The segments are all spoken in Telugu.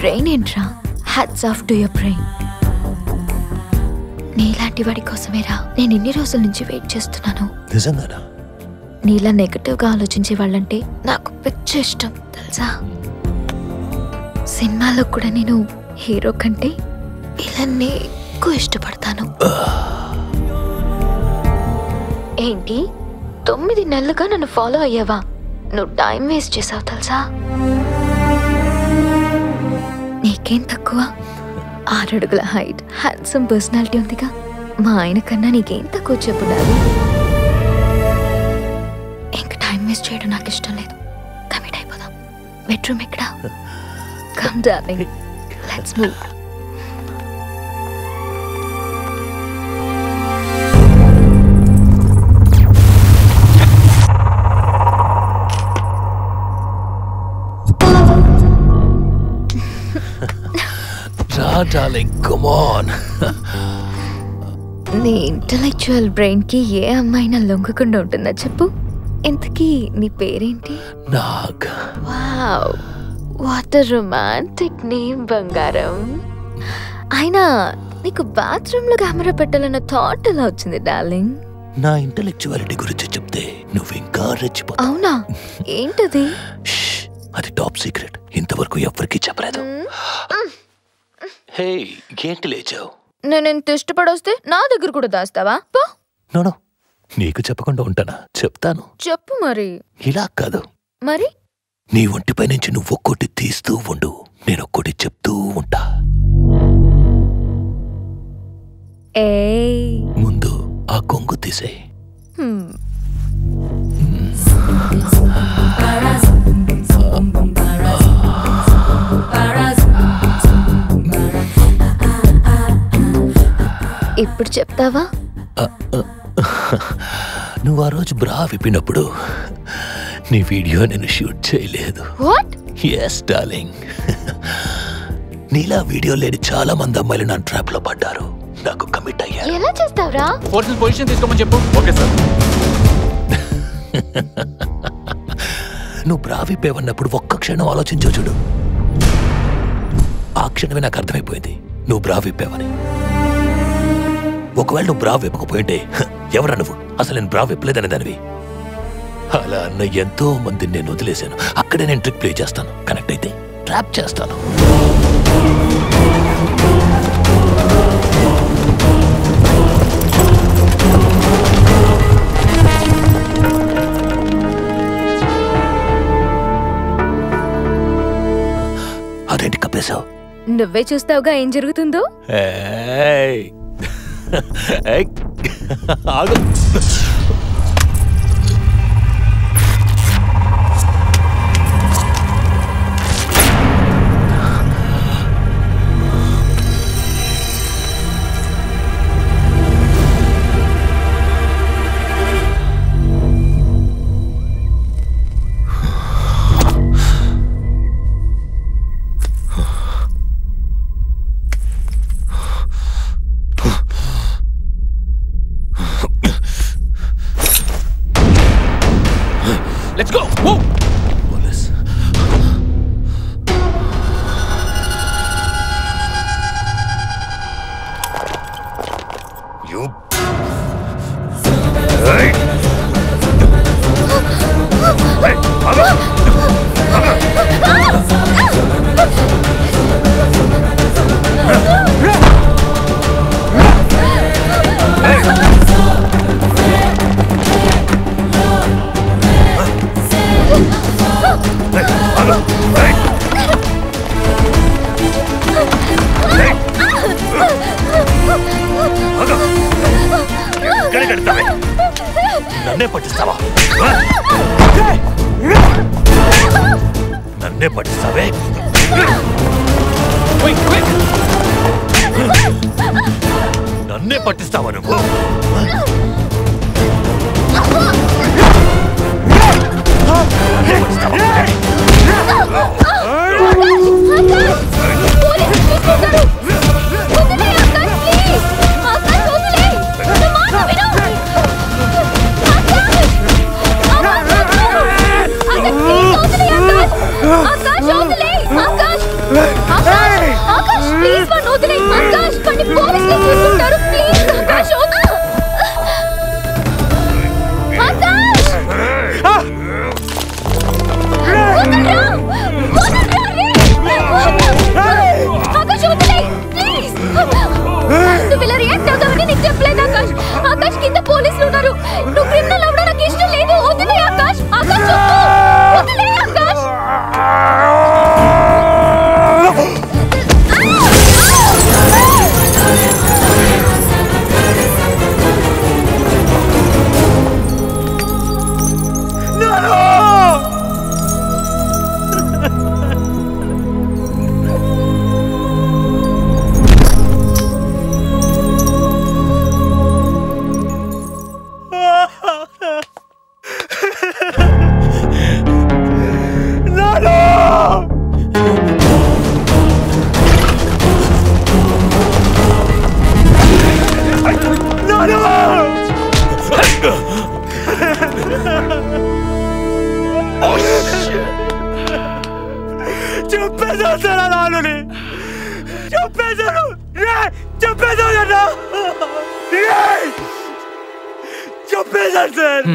బ్రెయిన్ ఏంట్రా? Hats off to your brain. నీలాంటి వాడి కోసమేరా నేను ఇన్ని రోజుల నుంచి వెయిట్ చేస్తున్నాను. నిజంగానా? నీలా నెగటివ్గా ఆలోచించే వాళ్ళంటే నాకు పిచ్చి ఇష్టం తెలుసా. సినిమాలో కూడా నేను హీరో కంటే విలన్నే ఎక్కువ ఇష్టపడతాను. ఏంటి 9 నెలలుగా నన్ను ఫాలో అయ్యావా? నువ్వు టైం వేస్ట్ చేసావు తెలుసా. నీకేం తక్కువ? 6 అడుగుల హైట్, హ్యాండ్సమ్ పర్సనాలిటీ ఉందిగా. మా ఆయన కన్నా నీకేం తక్కువ చెప్పుడాలి. ఇంక టైం వేస్ట్ చేయడం నాకు ఇష్టం లేదు. కమిట్ అయిపోదాం. బెడ్రూమ్ ఎక్కడ? Come darling, let's move. Darling, come on. నీ ఇంటలెక్చువల్ బ్రెయిన్ కి ఏ అమ్మాయినా లొంగకుండా ఉంటుందా చెప్పు. ఇంతకీ నీ పేరేంటి? Nag. Wow, what a romantic name బంగారం. అయినా నీకు బాత్రూమ్ లో కెమెరా పెట్టాలన్న థాట్ ఎలా వచ్చింది డార్లింగ్? నా ఇంటెలెక్చువాలిటీ గురించి చెప్తే నువ్వు ఇంకా రెచ్చిపోతావు. అవునా? ఏంటది? అది టాప్ సీక్రెట్, ఇంతవరకు ఎవ్వరికీ చెప్పలేదు. హే, ఏంటి లేచావు? నేను ఇంత ఇష్టపడొస్తే నా దగ్గర కూడా దాస్తావా? నో, నీకు చెప్పకుండా ఉంటానా? చెప్తాను. చెప్పు మరి. ఇలా కాదు. మరి? నీ ఒంటిపై నుంచి నువ్వు ఒక్కోటి తీస్తూ ఉండు, నేను ఒక్కోటి చెప్తూ ఉంటా. ముందు ఆ కొంగు తీసేయ్. ఇప్పుడు చెప్తావా? నువ్వు ఆ రోజు బ్రా విప్పినప్పుడు నీ వీడియో నేను షూట్ చేయలేదు. What? yes darling. Neela video లేని చాలా మంది అమ్మాయిలు నా ట్రాప్ లో పడ్డారు. నాకు కమిట్ అయ్యారు. ఎలా చేస్తావురా? ఫోర్సల్ పొజిషన్ తీసుకోమని చెప్పు. Okay sir. నువ్వు బ్రా విప్పేవన్నప్పుడు ఒక్క క్షణం ఆలోచించవు చూడు. ఆ క్షణమే నాకు అర్థమైపోయింది నువ్వు బ్రా విప్పావని. ఒకవేళ నువ్వు బ్రా విప్పకపోయింటే ఎవరా నువ్వు? అసలు నేను బ్రా విప్పలేదని దానివి. అలా అన్న ఎంతో మందిని నేను వదిలేశాను. అక్కడే నేను ట్రిక్ ప్లే చేస్తాను. కనెక్ట్ అయితే ట్రాప్ చేస్తాను. అదేంటి కప్పేశావు? నువ్వే చూస్తావుగా ఏం జరుగుతుందో. ఆగు. Let's go. Whoa. Police. You. Hey. Hey. నన్నే పట్టిస్తావా? నన్నే పట్టిస్తావే? నన్నే పట్టిస్తావా నువ్వు? ఆకాష్ చెప్పేశారు sir.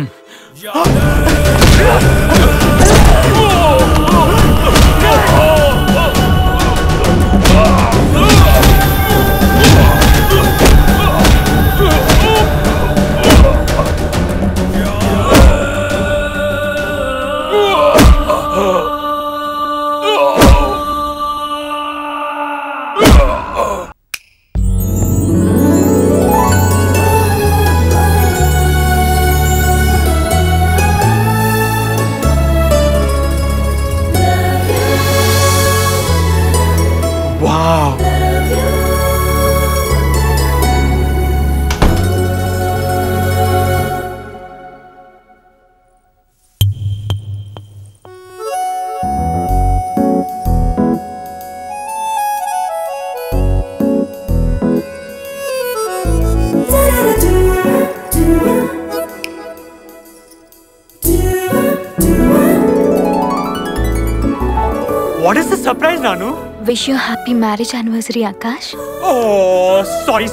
What is the surprise, Nanu? Wish you happy marriage anniversary, Akash. Oh, sorry.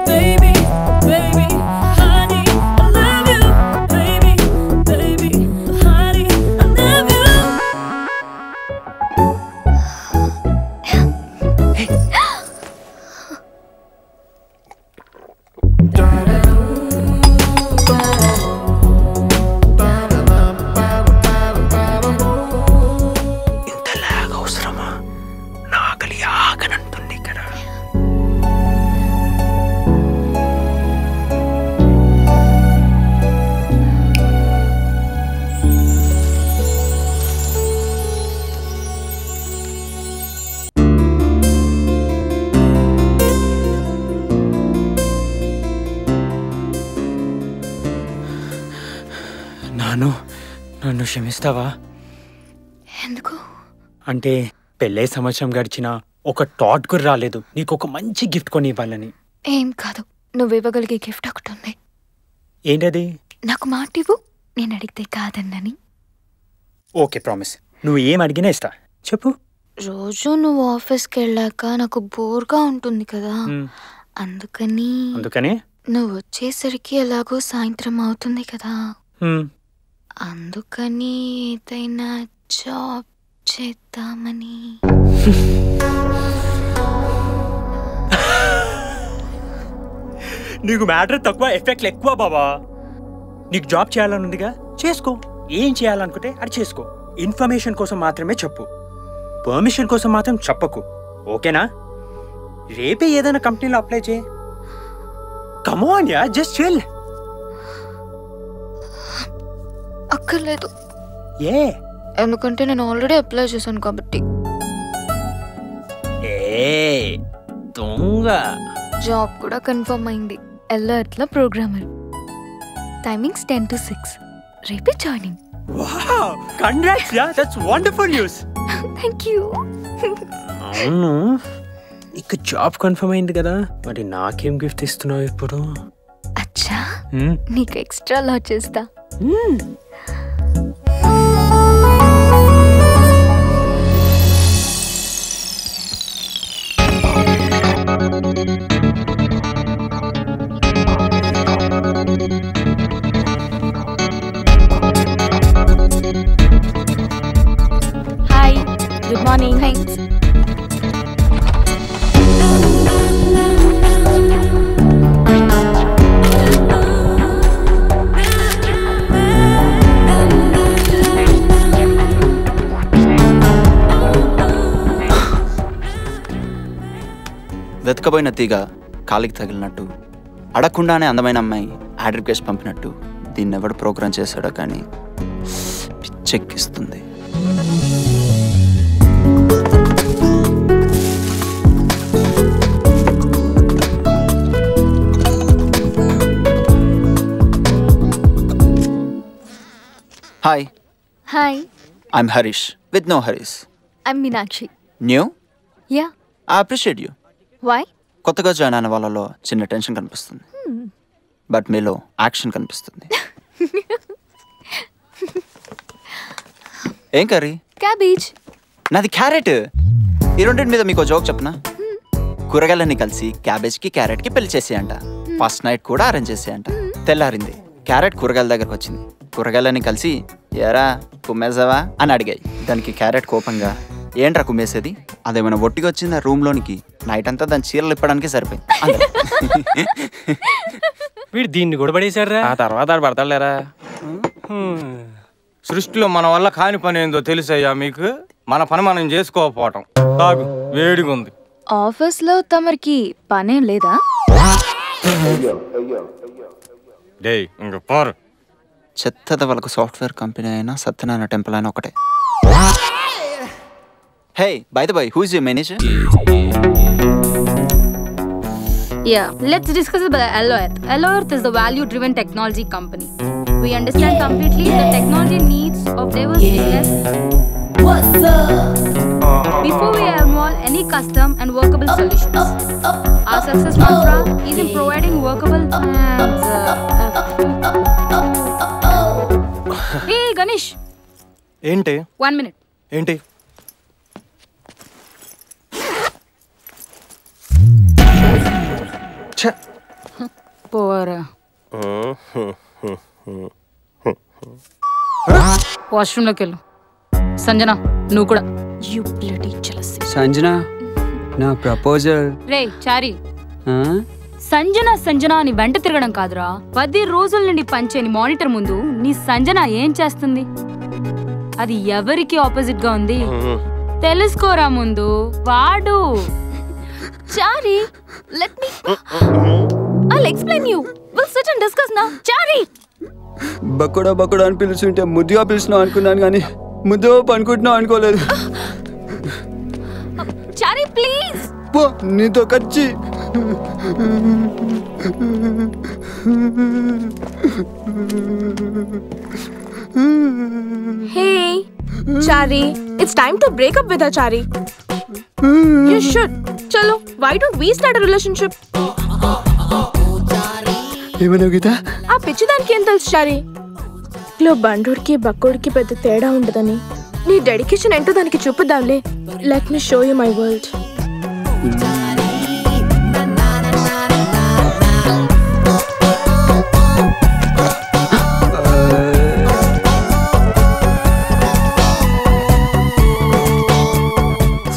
Baby, baby, honey, I love you. Baby, baby, honey, I love you. ఇంతలాగా అవసరమా? నా ఆకలి ఆగనంటుంది ఇక్కడ. నన్ను క్షమిస్తావా? ఎందుకు? అంటే పెళ్ళే సంవత్సరం గడిచినా ఒక థాట్ కూడా రాలేదు నీకు ఒక మంచి గిఫ్ట్ కొని ఇవ్వాలని. ఏం కాదు, నువ్వు ఇవ్వగలిగే గిఫ్ట్ ఒకటి ఉంది. ఏంటది? నాకు మాట ఇవ్వు, నేను అడిగితే కాదన్నని. Okay, promise. నువ్వు ఏం అడిగినా ఇస్తా, చెప్పు. రోజు నువ్వు ఆఫీస్కి వెళ్ళాక నాకు బోర్గా ఉంటుంది కదా, అందుకని నువ్వు వచ్చేసరికి ఎలాగో సాయంత్రం అవుతుంది కదా, అందుకని ఏదైనా జాబ్ చేద్దామని. నీకు మ్యాటర్ తక్కువ, ఎఫెక్ట్లు ఎక్కువ బాబా. నీకు జాబ్ చేయాలని ఉందిగా, చేసుకో. ఏం చేయాలనుకుంటే అది చేసుకో. ఇన్ఫర్మేషన్ కోసం మాత్రమే చెప్పు, పర్మిషన్ కోసం మాత్రం చెప్పకు, ఓకేనా? రేపే ఏదైనా కంపెనీలో అప్లై చేయి. Come on yeah, just chill. అక్కర్లేదు. ఏ? ఎందుకంటే నేను ఆల్రెడీ అప్లై చేశాను కాబట్టి. దొంగ. జాబ్ కూడా కన్ఫర్మ్ అయింది, ఎల్ఆర్ట్లో ప్రోగ్రామర్. Timings 10 to 6. రేపే joining. Wow, congrats yeah, that's wonderful news. Thank you. అవును, ఇక జాబ్ కన్ఫర్మ్ అయింది కదా, మరి నాకేం గిఫ్ట్ ఇస్తున్నావు ఇప్పుడు? అచ్చా, నీకు ఎక్స్ట్రా లా చేస్తా. Hi, good morning. థ్యాంక్స్. వెతకబోయిన తీగ కాలికి తగిలినట్టు, అడగకుండానే అందమైన అమ్మాయి యాడ్ రిక్వెస్ట్ పంపినట్టు, దీన్ని ఎవడు ప్రోగ్రామ్ చేశాడో కానీ పిచ్చెక్కిస్తుంది. Hi. Hi. I'm Harish with no Harish. I'm Meenakshi. New? Yeah. I appreciate you. Why? కొత్తగా జాయిన్ అయిన వాళ్ళలో చిన్న టెన్షన్ కనిపిస్తుంది, బట్ మీలో యాక్షన్ కనిపిస్తుంది. ఏం కర్రీ? క్యాబేజ్. నాది క్యారెట్. ఈ రెండింటి మీద మీకు జోక్ చెప్పనా? కూరగాయలన్నీ కలిసి క్యాబేజ్కి క్యారెట్కి పెళ్లి చేసేయంట. ఫస్ట్ నైట్ కూడా అరేంజ్ చేసేయంట. తెల్లారింది. క్యారెట్ కూరగాయల దగ్గరకు వచ్చింది. కూరగాయలన్నీ కలిసి ఎరా కుమ్మేసావా అని అడిగాయి. దానికి క్యారెట్ కోపంగా ఏంట్రా కుమ్మేసేది, అదేమైనా ఒట్టిగా వచ్చిందా రూమ్లోనికి, నైట్ అంతా దాని చీరలు ఇప్పడానికి సరిపోయింది. వీడు దీన్ని కూడా పడేశారా? ఆ తర్వాత ఆడు పడతాడులేరా. సృష్టిలో మన వల్ల కాని పని ఏందో తెలుసయ్యా మీకు? మన పని మనం చేసుకోకపోవటం. తాగు, వేడిగా ఉంది. ఆఫీస్ లో తమరికి పనేం లేదా? డే ఇంక పోరు. చెత్తద వాళ్ళకు సాఫ్ట్వేర్ కంపెనీ అయినా సత్యనారాయణ టెంపుల్ అయినా ఒకటే. Hey, by the way, who is your manager? Yeah, let's discuss about Alloearth. Alloearth is a value-driven technology company. We understand completely the technology needs of diverse business. What's up? Before we involve any custom and workable solutions, our success mantra is in providing workable and. Hey, Ganesh. ఏంటి? 1 minute. ఏంటి? పోరా. వాష్రూమ్లోకి వెళ్ళు. సంజన నువ్వు కూడా. సంజన నా ప్రపోజల్. రే చారి, సంజన అని వెంట తిరగడం కాదురా. 10 రోజుల నుండి పంచేని మానిటర్ ముందు నీ సంజన ఏం చేస్తుంది, అది ఎవరికి ఆపోజిట్ గా ఉంది తెలుసుకోరా ముందు. వాడు చారి, let me. I'll explain you. We'll sit and discuss now. చారి. బక్కుడా అని పిలుచుంటే ముద్దుగా పిలుచున్నావు అనుకున్నాను, కానీ ముద్దు అనుకుంటున్నావు అనుకోలేదు. చారి ప్లీజ్. పో నీతో కచ్చి. Hey, Chari, it's time to break up with her, Chari. You should. Chalo, why don't we start a relationship? ఏమన్నావు గీత? ఆ పిచ్చి దానికి ఏం తెలుసు చారి? లో బండోడికి బక్కోడికి పెద్ద తేడా ఉండదని నీ డెడికేషన్ ఏంటో దానికి చూపుదాంలే. Let me show you my world.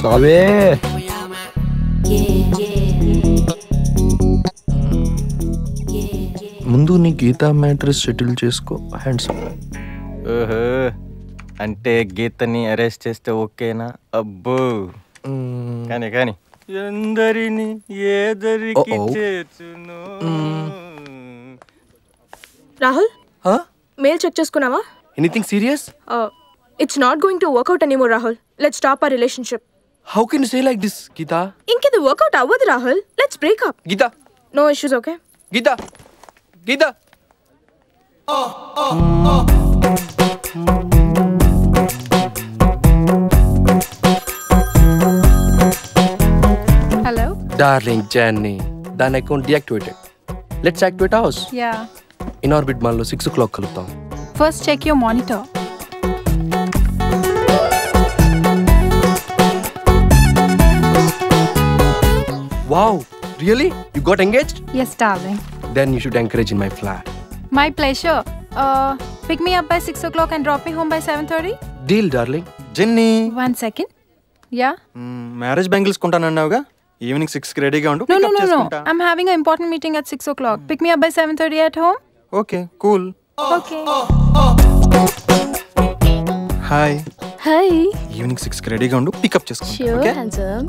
సావే ముందు నీ గీతా మ్యాట్రెస్ సెటిల్ చేసుకో. హ్యాండ్స్ ఓహో, అంటే గీతని అరెస్ట్ చేస్తే ఓకేనా? అబ్బో కానీ ఎందరిని ఏదరికి చేర్చును. రాహుల్, మెయిల్ చెక్ చేసుకున్నావా? Anything serious? It's not going to work out anymore, Rahul. Let's stop our relationship. How can you say like this, Geeta? Inki work out avvadu, Rahul. Let's break up. Geeta. No issues, okay? Geeta. Hello? Darling Jenny, దాని account deactivated. Let's activate ours. Yeah. In orbit మనలో 6 o'clock కలుద్దాం. First check your monitor. Wow, really? You got engaged? Yes, darling. Then you should encourage in my flat. My pleasure. Pick me up by 6 o'clock and drop me home by 7:30. Deal, darling. Jenny, 1 second. Yeah? Marriage bangles కొంటానన్నావుగా, ఈవినింగ్ 6కి రెడీగా ఉండు. No. I'm having an important meeting at 6 o'clock. Pick me up by 7:30 at home. Okay, cool. Okay. Hi. Hi. Evening 6కి రెడీగా ఉండు, పికప్ చేసుకో. Sure, handsome.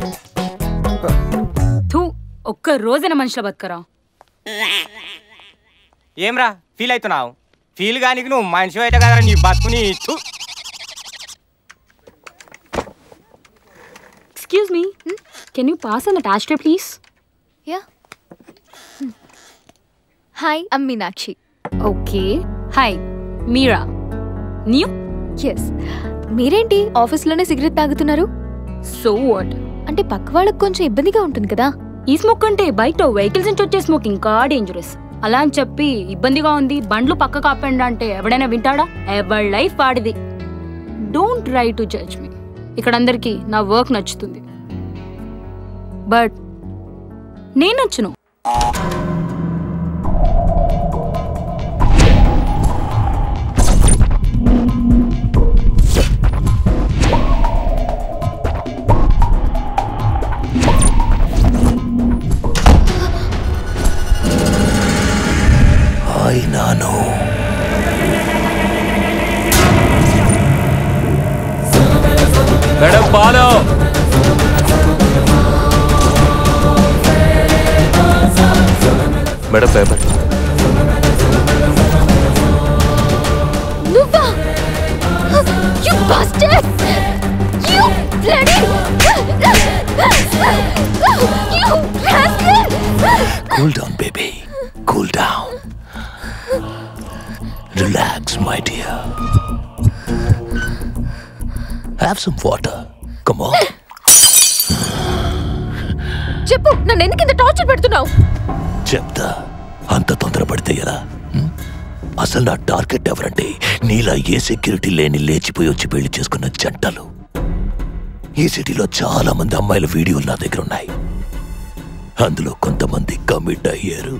ఒక్క రోజైన మనుషుల బతకరా. ఏమ్రా ఫీల్ అవుతున్నావు? ఫీల్ గానికి నువ్వు మనిషి అయితే కదా నీ బతుకుని. Excuse me. Can you pass on that ashtray, please? Yeah. Hi, I'm Meenakshi. Okay. Hi, Meera. New? Yes. మీరేంటి ఆఫీస్లోనే సిగరెట్ తాగుతున్నారు? So what? అంటే పక్క వాళ్ళకి కొంచెం ఇబ్బందిగా ఉంటుంది కదా. ఈ స్మోక్ అంటే బయట వెహికల్స్ నుంచి వచ్చే స్మోక్ ఇంకా డేంజరస్. అలా అని చెప్పి ఇబ్బందిగా ఉంది బండ్లు పక్క కాపండి అంటే ఎవడైనా వింటాడా? ఎవరి లైఫ్ వాడిది. Don't try to judge me. ఇక్కడ అందరికీ నా వర్క్ నచ్చుతుంది, బట్ నేను నచ్చును. నాను మేడం పాలో మేడం పేపర్. నువ్వా? You bastard! You bloody! You rascal! Cool down, baby. Cool down. Relax, my dear. Have some water. Come on. చెప్పు, నన్ను ఎందుకు ఇంత టార్చర్ పెడుతున్నావు? చెప్తా. అంత తొందరపడితే ఎలా? అసలు నా టార్గెట్ ఎవరంటే నీలా ఏ సెక్యూరిటీ లేని లేచిపోయి వచ్చి పెళ్లి చేసుకున్న జంటలు. ఈ సిటీలో చాలా మంది అమ్మాయిల వీడియోలు నా దగ్గర ఉన్నాయి. అందులో కొంతమంది కమిట్ అయ్యారు,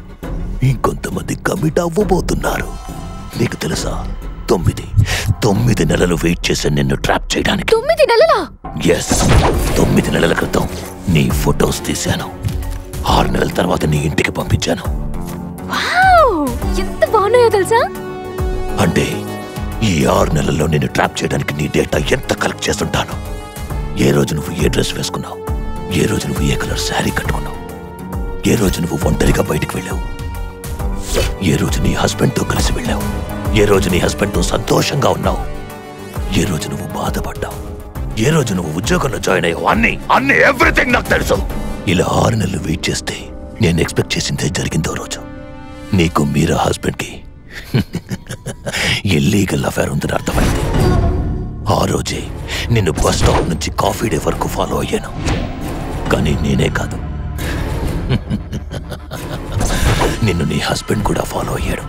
ఇంకొంతమంది కమిట్ అవ్వబోతున్నారు. నీకు తెలుసా, 9 నెలలు వెయిట్ చేశాను నిన్ను ట్రాప్ చేయడానికి. 9 నెలలా? ఎస్, 9 నెలల క్రితం నీ ఫొటోస్ తీశాను. 6 నెలల తర్వాత నీ ఇంటికి పంపించాను. ఎంత బాగున్నాయో తెలుసా? అంటే ఈ 6 నెలల్లో నేను ట్రాప్ చేయడానికి నీ డేటా ఎంత కలెక్ట్ చేస్తుంటాను. ఏ రోజు నువ్వు ఏ డ్రెస్ వేసుకున్నావు, ఏ రోజు నువ్వు ఏ కలర్ శారీ కట్టుకున్నావు, ఏ రోజు నువ్వు ఒంటరిగా బయటికి వెళ్ళావు, ఏ రోజు నీ హస్బెండ్తో కలిసి వెళ్ళావు, ఏ రోజు నీ హస్బెండ్తో సంతోషంగా ఉన్నావు, ఏ రోజు నువ్వు బాధపడ్డావు, ఏ రోజు నువ్వు ఉద్యోగంలో జాయిన్ అయ్యావు, అన్ని ఎవ్రీథింగ్ నాకు తెలుసు. ఇలా 6 నెలలు వెయిట్ చేస్తే నేను ఎక్స్పెక్ట్ చేసిందే జరిగిందో రోజు. నీకు మీరా హస్బెండ్కి ఇల్లీగల్ అఫైర్ ఉందని అర్థమైంది. ఆ రోజే నిన్ను బస్ స్టాప్ నుంచి కాఫీ డే వరకు ఫాలో అయ్యాను. కానీ నేనే కాదు, నిన్ను నీ హస్బెండ్ కూడా ఫాలో అయ్యాడు.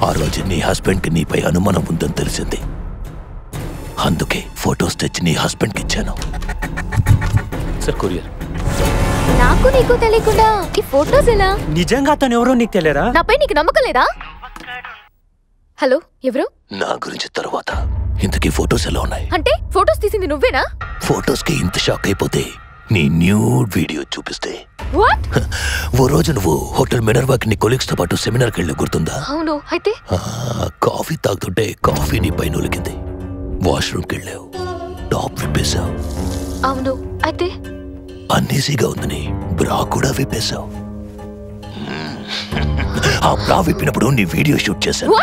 ఆ రోజు నీ హస్బెండ్కి నీపై అనుమానం ఉందని తెలిసింది. అందుకే ఫొటోస్ తెచ్చి నీ హస్బెండ్కి ఇచ్చాను. Sir courier. నాకు నీకు తెలియకుండా ఈ ఫోటోస్ ఎలా? నిజంగా అతను ఎవరో నీకు తెలియరా? నాపై నీకు నమ్మకం లేదా? హలో, ఎవరు? నా గురించి తర్వాత ఇంతకీ ఫొటోస్ ఎలా ఉన్నాయి? అంటే ఫోటోస్ తీసింది నువ్వేనా? ఫొటోస్ కి ఇంత షాక్ అయిపోతే నీ న్యూడ్ వీడియో చూపిస్తే. వాట్? ఓ రోజు నువ్వు హోటల్ మినర్వాకి నీ కొలీగ్స్ తో పాటు సెమినార్కి వెళ్ళి గుర్తుందా? అవును. అయితే కాఫీ తాగుతుంటే కాఫీ నీ పైన ఒలికింది. వాష్రూమ్కి వెళ్ళావు, టాప్ విప్పేశావు. అవును. అయితే అన్ఈజీగా ఉందని బ్రా కూడా విప్పేశావు. ఆ బ్రా విప్పినప్పుడు నీ వీడియో షూట్ చేశాను.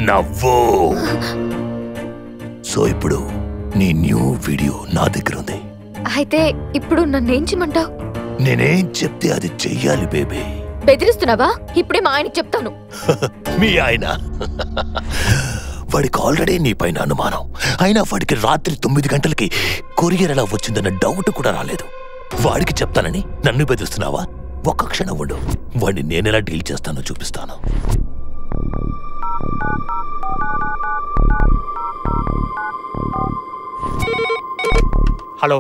నవ్వు. సో ఇప్పుడు నీ న్యూ వీడియో నా దగ్గర ఉంది. అయితే ఇప్పుడు నన్నేం చేయమంటావు? నేనేం చెప్తే అది చెయ్యాలి బేబీ. బెదిరిస్తున్నావా? ఇప్పుడే మా ఆయనకి చెప్తాను. మీ ఆయన? వాడికి ఆల్రెడీ నీ పైన అనుమానం. అయినా వాడికి రాత్రి 9 గంటలకి కొరియర్ ఎలా వచ్చిందన్న డౌట్ కూడా రాలేదు. వాడికి చెప్తానని నన్ను బెదిరిస్తున్నావా? ఒక్క క్షణం ఉండు, వాడిని నేనెలా డీల్ చేస్తానో చూపిస్తాను. హలో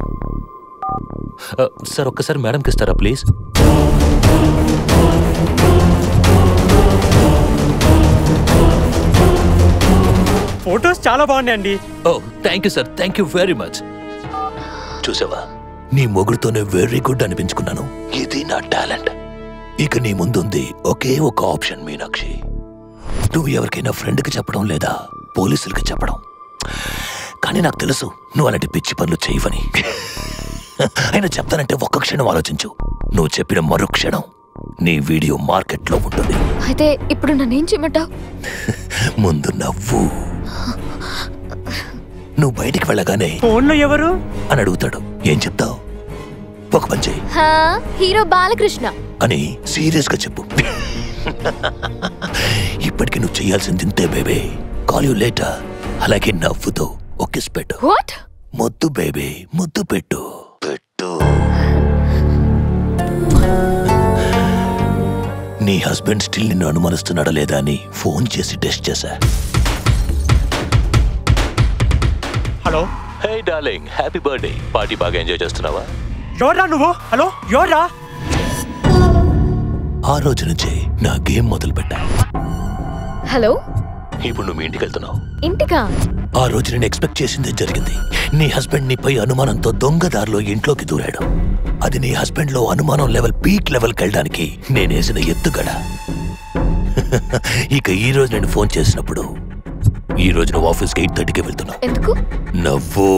సార్, ఒక్కసారి మేడంకి ఇస్తారా ప్లీజ్? ఫొటోస్ చాలా బాగున్నాయండి. Oh thank you sir, thank you very much. చూసావా, నీ మొగుడుతోనే వెరీ గుడ్ అనిపించుకున్నాను. ఇది నా టాలెంట్. ఇక నీ ముందుంది ఒకే ఒక ఆప్షన్ మీనాక్షి. నువ్వు ఎవరికైనా ఫ్రెండ్కి చెప్పడం లేదా పోలీసులకి చెప్పడం. కానీ నాకు తెలుసు నువ్వు అలాంటి పిచ్చి పనులు చేయవని. అయినా చెప్తానంటే ఒక్క క్షణం ఆలోచించు. నువ్వు చెప్పిన మరో క్షణం నీ వీడియో మార్కెట్లో ఉంటుంది. అయితే ఇప్పుడు నన్నేం చేయమంటావు? ముందు నవ్వు. నువ్వు బయటికి వెళ్ళగానే ఫోన్లో ఎవరు అని అడుగుతాడు. ఏం చెప్తావు? ఒక పని చేయి, హీరో బాలకృష్ణ అని సీరియస్ గా చెప్పు. ఇప్పటికి నువ్వు చేయాల్సింది ఇంతే బేబే. Call you later. అలాగే నవ్వుతో ఒక కిస్ పెట్టు. ముద్దు బేబే, ముద్దు పెట్టు. నీ హస్బెండ్ స్టిల్ నిన్ను అనుమానిస్తున్నాడా లేదా అని ఫోన్ చేసి టెస్ట్ చేశా. హలో. హే డార్లింగ్, హ్యాపీ బర్త్డే. పార్టీ బాగా ఎంజాయ్ చేస్తున్నావా? ఎవరా నువ్వు? హలో, ఎవరా? ఆ రోజు నుంచే నా గేమ్ మొదలు పెట్టా. హలో, ఇప్పుడు నువ్వు ఇంటికి వెళ్తున్నావు. ఇంటికా? ఆ రోజు నేను ఎక్స్పెక్ట్ చేసిందే జరిగింది. నీ హస్బెండ్ నీపై అనుమానంతో దొంగదారిలో ఇంట్లోకి దూరాడు. అది నీ హస్బెండ్ లో అనుమానం లెవెల్ పీక్ లెవెల్కి వెళ్ళడానికి నేనేసిన ఎత్తుగడ. ఇక ఈ రోజు నేను ఫోన్ చేసినప్పుడు ఈ రోజు నువ్వు ఆఫీస్కి 8:30కి వెళ్తున్నావు. ఎందుకు? నవ్వు.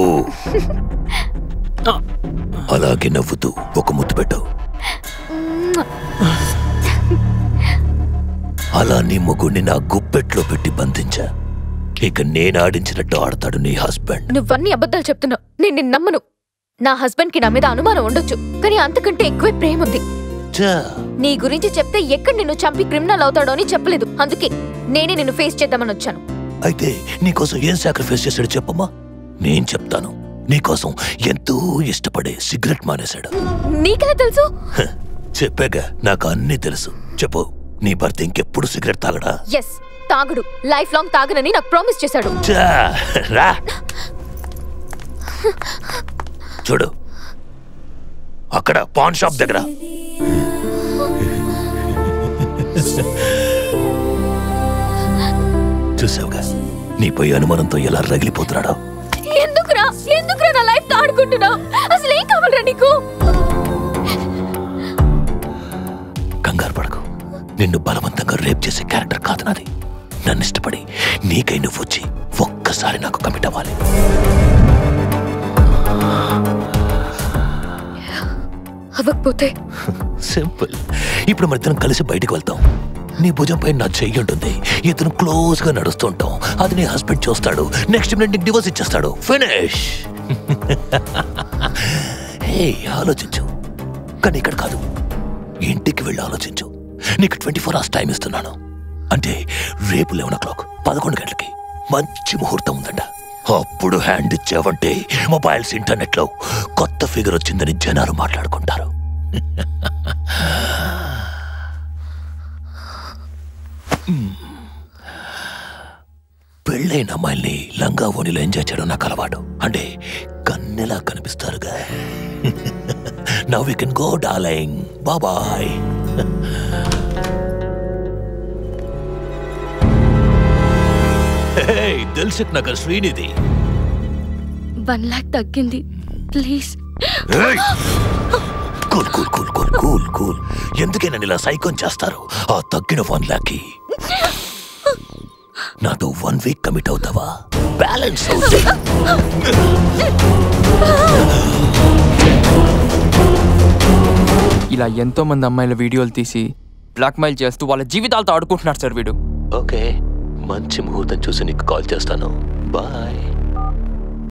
అలాగే నవ్వుతూ ఒక ముద్దు పెట్టావు. అలా నీ మొగుడిని నా గుప్పెట్లో పెట్టి బంధించా. ఇక నేను ఆడించినట్టు ఆడతాడు నీ హస్బెండ్. నువ్వన్నీ అబద్ధాలు చెప్తున్నావు. నేను నిన్ను నమ్మను. నా హస్బెండ్ కి నా మీద అనుమానం ఉండొచ్చు, కానీ అంతకంటే ఎక్కువే ప్రేమ ఉంది. నీ గురించి చెప్తే ఎక్కడ నిన్ను చంపి క్రిమినల్ అవుతాడో అని చెప్పలేదు. అందుకే నేనే నిన్ను ఫేస్ చేద్దామని వచ్చాను. అయితే నీకోసం ఏం సాక్రిఫైస్ చేశాడు చెప్పమ్మా. నేను చెప్తాను. నీకోసం ఎంతో ఇష్టపడే సిగరెట్ మానేశాడు. నీకెలా తెలుసు? చెప్పాగా, నాకు అన్నీ తెలుసు. చెప్పు, నీ భర్త ఇంకెప్పుడు సిగరెట్ తాగడా? ఎస్, తాగుడు. లైఫ్ లాంగ్ తాగనని నాకు ప్రామిస్ చేశాడు. రా చూడు, అక్కడ పాన్ షాప్ దగ్గర. చూసావుగా నీపై అనుమానంతో ఎలా రగిలిపోతున్నాడో. ఎందుకురా నా లైఫ్ తో ఆడుకుంటున్నావు? అసలు ఏం కావాలరా నీకు? కంగారు పడకు. నిన్ను బలవంతంగా రేప్ చేసే క్యారెక్టర్ కాదు నాది. నన్ను ఇష్టపడి నీకై నువ్వు వచ్చి ఒక్కసారి నాకు కమిట్ అవ్వాలి. అవ్వకపోతే సింపుల్. ఇప్పుడు మన ఇద్దరం కలిసి బయటకు వెళ్తాం. నీ భుజం పైన నా చెయ్యి ఉంటుంది. ఇతను క్లోజ్ గా నడుస్తుంటాం. అది నీ హస్బెండ్ చూస్తాడు. నెక్స్ట్ మినిట్ నీకు డివోర్స్ ఇచ్చేస్తాడు. ఫినిష్. ఆలోచించు, కానీ ఇక్కడ కాదు. ఇంటికి వెళ్ళి ఆలోచించు. నీకు 24 hours టైం ఇస్తున్నాను. అంటే రేపు 11 o'clock 11 గంటలకి మంచి ముహూర్తం ఉందంట. అప్పుడు హ్యాండ్ ఇచ్చావంటే మొబైల్స్, ఇంటర్నెట్ లో కొత్త ఫిగర్ వచ్చిందని జనాలు మాట్లాడుకుంటారు. పెళ్ళైన అమ్మాయిల్ని లంగా ఓణిలో ఎంజాయ్ చేయడం నాకు అలవాటు. అంటే కన్నెలా కనిపిస్తారుగా. Now we can go darling. Bye. Dilsukh Nagar Srinidhi 1 lakh తగ్గింది please. Cool cool cool cool cool cool. ఎందుకే నన్ను ఇలా సైకోన్ చేస్తారు? ఆ తగ్గిన 1 lakh నాతో 1 week కమిట్ అవుతావా? బ్యాలెన్స్ అవుతాయి. ఇలా ఎంతో మంది అమ్మాయిల వీడియోలు తీసి బ్లాక్మెయిల్ చేస్తూ వాళ్ళ జీవితాలతో ఆడుకుంటున్నారు సార్ వీడు. ఓకే, మంచి ముహూర్తం చూసి నీకు కాల్ చేస్తాను. బాయ్.